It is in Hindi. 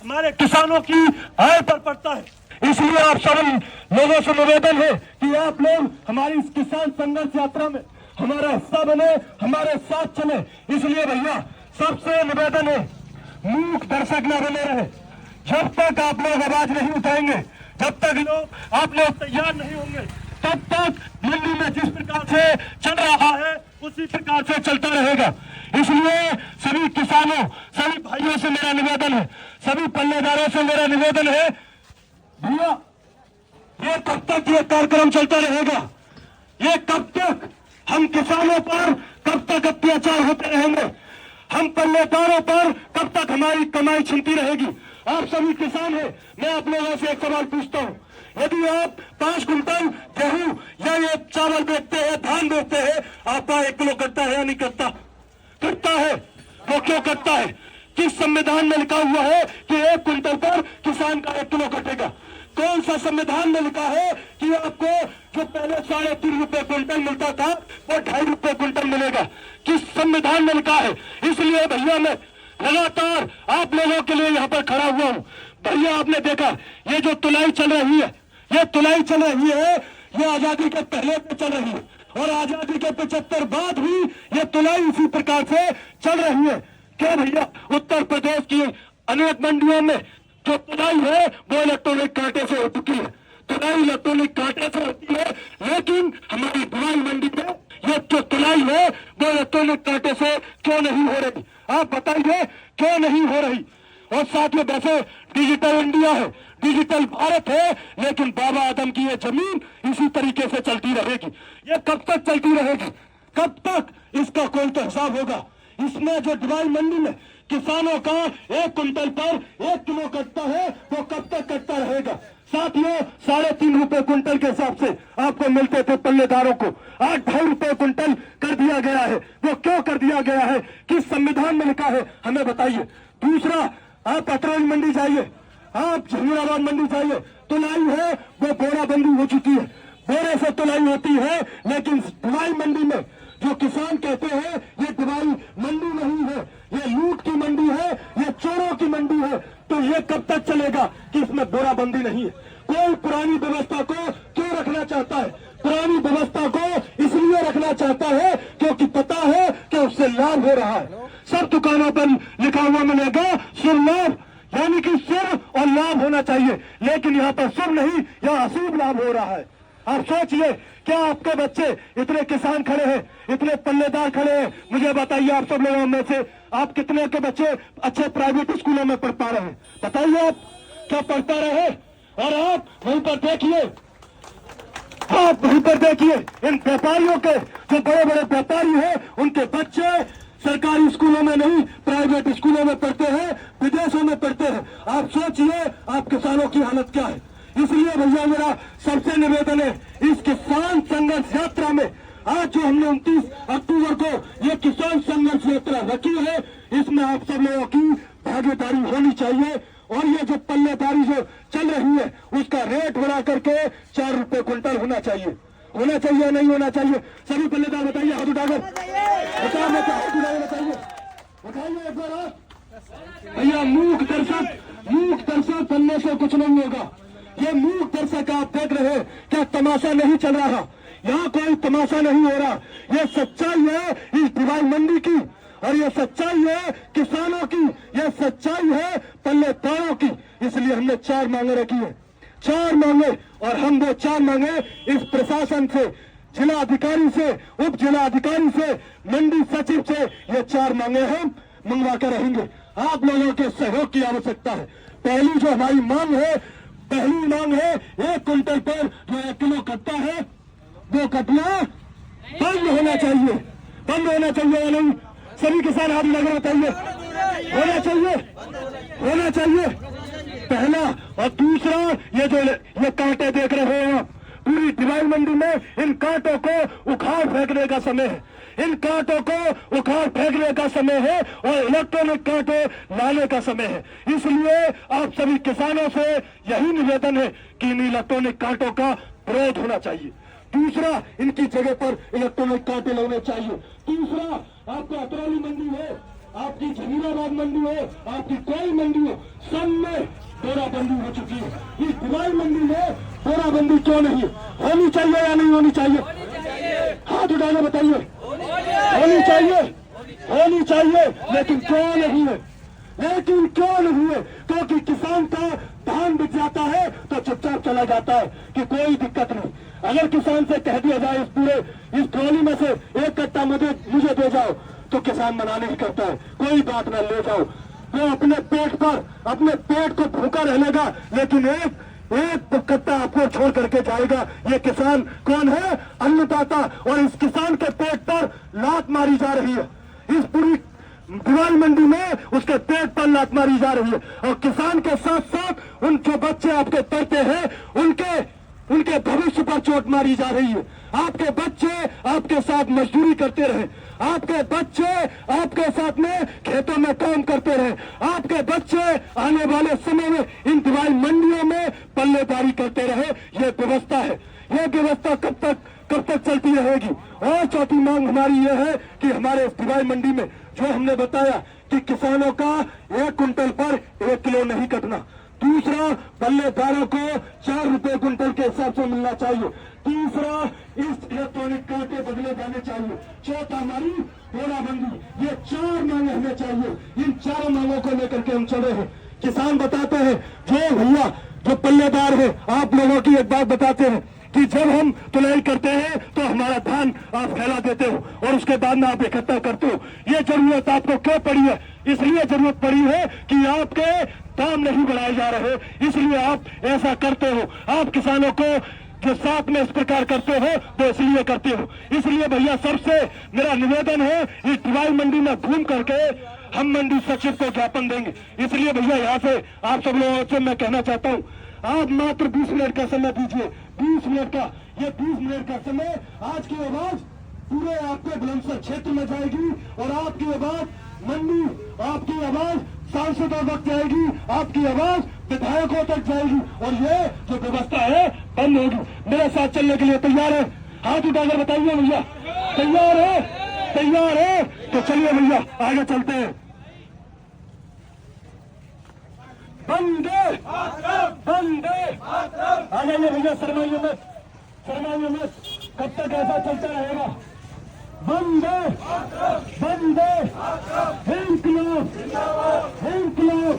हमारे किसानों की आय पर पड़ता है। इसलिए आप सभी लोगों से निवेदन है कि आप लोग हमारी इस किसान संघर्ष यात्रा में हमारा हिस्सा बने, हमारे साथ चले। इसलिए भैया सबसे निवेदन है, मूक दर्शक न बने रहे। जब तक आप लोग आवाज नहीं उठाएंगे, जब तक आप लोग तैयार नहीं होंगे, तब तक मंडी में जिस प्रकार से चल रहा है उसी प्रकार से चलता रहेगा। इसलिए सभी किसानों, सभी भाइयों से मेरा निवेदन है, सभी पल्लेदारों से मेरा निवेदन है, भैया ये कब तक ये कार्यक्रम चलता रहेगा? ये कब तक हम किसानों पर कब तक अत्याचार होते रहेंगे? हम पल्लेदारों पर कब तक हमारी कमाई छिनती रहेगी? आप सभी किसान हैं, मैं आप लोगों से एक सवाल पूछता हूँ, यदि आप 5 कुंटल गेहूं या ये चावल बेचते हैं, धान बेचते हैं, आपका 1 किलो कटता है या नहीं कटता? कटता है। वो क्यों कटता है? किस संविधान में लिखा हुआ है कि 1 कुंटल पर किसान का 1 किलो कटेगा? कौन सा संविधान में लिखा है कि आपको जो पहले 3.5 रुपए क्विंटल मिलता था वो 2.5 रुपए क्विंटल मिलेगा? किस संविधान में लिखा है? इसलिए भैया मैं लगातार आप लोगों के लिए यहाँ पर खड़ा हुआ हूँ। भैया आपने देखा ये जो तुलाई चल रही है, ये तुलाई चल रही है, ये आजादी के पहले पे चल रही है और आजादी के 75 बाद भी ये तुलाई इसी प्रकार से चल रही है। क्या भैया उत्तर प्रदेश की अनेक मंडियों में जो तुलाई है वो इलेक्ट्रॉनिक कांटे से हो चुकी है, तुलाई इलेक्ट्रॉनिक कांटे से होती है, लेकिन हमारी बुराई मंडी में ये जो तुलाई है वो इलेक्ट्रॉनिक कांटे से क्यों नहीं हो रही? आप बताइए क्यों नहीं हो रही? और साथ में वैसे डिजिटल इंडिया है, डिजिटल भारत है, लेकिन बाबा आदम की ये जमीन इसी तरीके से चलती रहेगी। ये कब तक चलती रहेगी? कब तक इसका कोई तो हिसाब होगा? इसमें जो दवाई मंडी में किसानों का 1 कुंटल पर 1 किलो कटता है वो कब तक कटता रहेगा? साथियों 3.5 रुपए क्विंटल के हिसाब से आपको मिलते थे पल्लेदारों को, आज 2.5 रुपए क्विंटल कर दिया गया है। वो क्यों कर दिया गया है? किस संविधान में लिखा है? हमें बताइए। दूसरा, आप अतरौली मंडी जाइए, आप जहीराबाद मंडी जाइए, तुलाई है वो बोराबंदी हो चुकी है, बोरे से तुलाई होती है, लेकिन दवाई मंडी में जो किसान कहते हैं ये दवाई मंडी नहीं है, ये लूट की मंडी है, ये चोरों की मंडी है, तो ये कब तक चलेगा कि इसमें बोराबंदी नहीं है? कोई पुरानी व्यवस्था को क्यों रखना चाहता है? पुरानी व्यवस्था को इसलिए रखना चाहता है क्योंकि पता है कि उससे लाभ हो रहा है। सब दुकानों पर लिखा हुआ मिलेगा शुभ लाभ, यानी कि शुभ और लाभ होना चाहिए, लेकिन यहाँ पर शुभ नहीं, यहाँ अशुभ लाभ हो रहा है। आप सोचिए, क्या आपके बच्चे, इतने किसान खड़े हैं, इतने पल्लेदार खड़े हैं, मुझे बताइए आप सब लोगों में से आप कितने के बच्चे अच्छे प्राइवेट स्कूलों में पढ़ पा रहे हैं? बताइए आप क्या पढ़ता रहे? और आप वहीं पर देखिए, आप वहीं पर देखिए इन व्यापारियों के, जो बड़े बड़े व्यापारी हैं, उनके बच्चे सरकारी स्कूलों में नहीं प्राइवेट स्कूलों में पढ़ते हैं, विदेशों में पढ़ते हैं। आप सोचिए आप किसानों की हालत क्या है। इसलिए भैया मेरा सबसे निवेदन है, इस किसान संघर्ष यात्रा में आज जो हमने 29 अक्टूबर को ये किसान संघर्ष यात्रा रखी है, इसमें आप सब लोगों की भागीदारी होनी चाहिए। और ये जो पल्लेदारी जो चल रही है उसका रेट बढ़ा करके 4 रुपए क्विंटल होना चाहिए। होना चाहिए नहीं होना चाहिए? सभी पल्लेदार बताइए, हाथ उठाकर बताइए, उठाइए एक बार आप। भैया मूक दर्शक बनने से कुछ नहीं होगा। ये मूक दर्शक आप देख रहे हैं, क्या तमाशा नहीं चल रहा? यहाँ कोई तमाशा नहीं हो रहा। ये सच्चाई है इस दवाई मंडी की, और ये सच्चाई है किसानों की, ये सच्चाई है पल्लेदारों की। इसलिए हमने 4 मांगे रखी है, 4 मांगे, और हम वो 4 मांगे इस प्रशासन से, जिला अधिकारी से, उप जिला अधिकारी से, मंडी सचिव से, ये 4 मांगे हम मंगवा कर रहेंगे। आप लोगों के सहयोग की आवश्यकता है। पहली जो हमारी मांग है, पहली मांग है 1 कुंटल पर जो 1 किलो कटता है वो कटना बंद होना चाहिए। बंद होना चाहिए या नहीं? सभी किसान हाथ लगा बताइए, होना चाहिए, होना चाहिए पहला। और दूसरा, ये जो ये कांटे देख रहे हैं आप पूरी दवाई मंडी में, इन कांटों को उखाड़ फेंकने का समय है, इन कांटों को उखाड़ फेंकने का समय है और इलेक्ट्रॉनिक कांटे लाने का समय है। इसलिए आप सभी किसानों से यही निवेदन है कि इन इलेक्ट्रॉनिक कांटों का विरोध होना चाहिए। दूसरा, इनकी जगह पर इलेक्ट्रॉनिक कांटे लगने चाहिए। तीसरा, आपका अतरौली मंडी है, आपकी जहीराबाद मंडी हो, आपकी कोई मंडी हो, सब में क्यों नहीं है? होनी चाहिए या नहीं होनी चाहिए? हाथ उठा के बताइए। होनी चाहिए, होनी चाहिए, लेकिन क्यों नहीं है? लेकिन क्यों नहीं है? क्योंकि किसान का धान बिक जाता है तो चुपचाप चला जाता है कि कोई दिक्कत नहीं। अगर किसान से कह दिया जाए इस ट्रॉली में से एक कट्टा मुझे दे जाओ, तो किसान मना नहीं करता है, कोई बात ना, ले जाओ। वो अपने पेट को भूखा रहनेगा, लेकिन एक कट्टा आपको छोड़ करके जाएगा। ये किसान कौन है? अन्नदाता। और इस किसान के पेट पर लात मारी जा रही है। इस पूरी दिवाल मंडी में उसके पेट पर लात मारी जा रही है। और किसान के साथ साथ उन जो बच्चे आपके पढ़ते हैं उनके भविष्य पर चोट मारी जा रही है। आपके बच्चे आपके साथ मजदूरी करते रहे, आपके बच्चे आपके साथ में खेतों में काम करते रहे, आपके बच्चे आने वाले समय में इन दिवाली मंडियों में पल्लेदारी करते रहे। ये व्यवस्था है, ये व्यवस्था कब तक चलती रहेगी? और चौथी मांग हमारी ये है कि हमारे इस दिवाली मंडी में जो हमने बताया कि किसानों का 1 कुंटल पर 1 किलो नहीं कटना। दूसरा, पल्लेदारों को 4 रुपए कुंटल के हिसाब से मिलना चाहिए। तीसरा, इस इलेक्ट्रॉनिक कांटे बदले जाने चाहिए। चौथा, हमारी बोराबंदी। ये 4 मांगे हमें चाहिए। इन 4 मांगों को लेकर के हम चले हैं। किसान बताते हैं, जो भैया जो पल्लेदार है, आप लोगों की एक बात बताते हैं कि जब हम तुलाई करते हैं तो हमारा धान आप फैला देते हो और उसके बाद में आप इकट्ठा करते हो। ये जरूरत आपको क्यों पड़ी है? इसलिए जरूरत पड़ी है कि आपके दाम नहीं बढ़ाए जा रहे, इसलिए आप ऐसा करते हो। आप किसानों को जो साथ में इस प्रकार करते हो तो इसलिए करते हो। इसलिए भैया सबसे मेरा निवेदन है, इस दिवाली मंडी में घूम करके हम मंडी सचिव को ज्ञापन देंगे। इसलिए भैया यहाँ से आप सब लोगों से मैं कहना चाहता हूँ, आप मात्र 20 मिनट का समय दीजिए। 20 मिनट का, ये 20 मिनट का समय, आज की आवाज पूरे आपके बुलंदशहर क्षेत्र में जाएगी और आपकी आवाज मंडी, आपकी आवाज सांसदों तक जाएगी, आपकी आवाज विधायकों तक जाएगी और ये जो व्यवस्था है बंद होगी। मेरे साथ चलने के लिए तैयार है? हाथ उठाकर बताइए भैया। तैयार है? तैयार है तो चलिए भैया आगे चलते हैं। बंदे बंदे आ जाइए भैया, शर्माइए मत। कब तक ऐसा चलता रहेगा? बंदे बंदे, इंकलाब इंकलाब।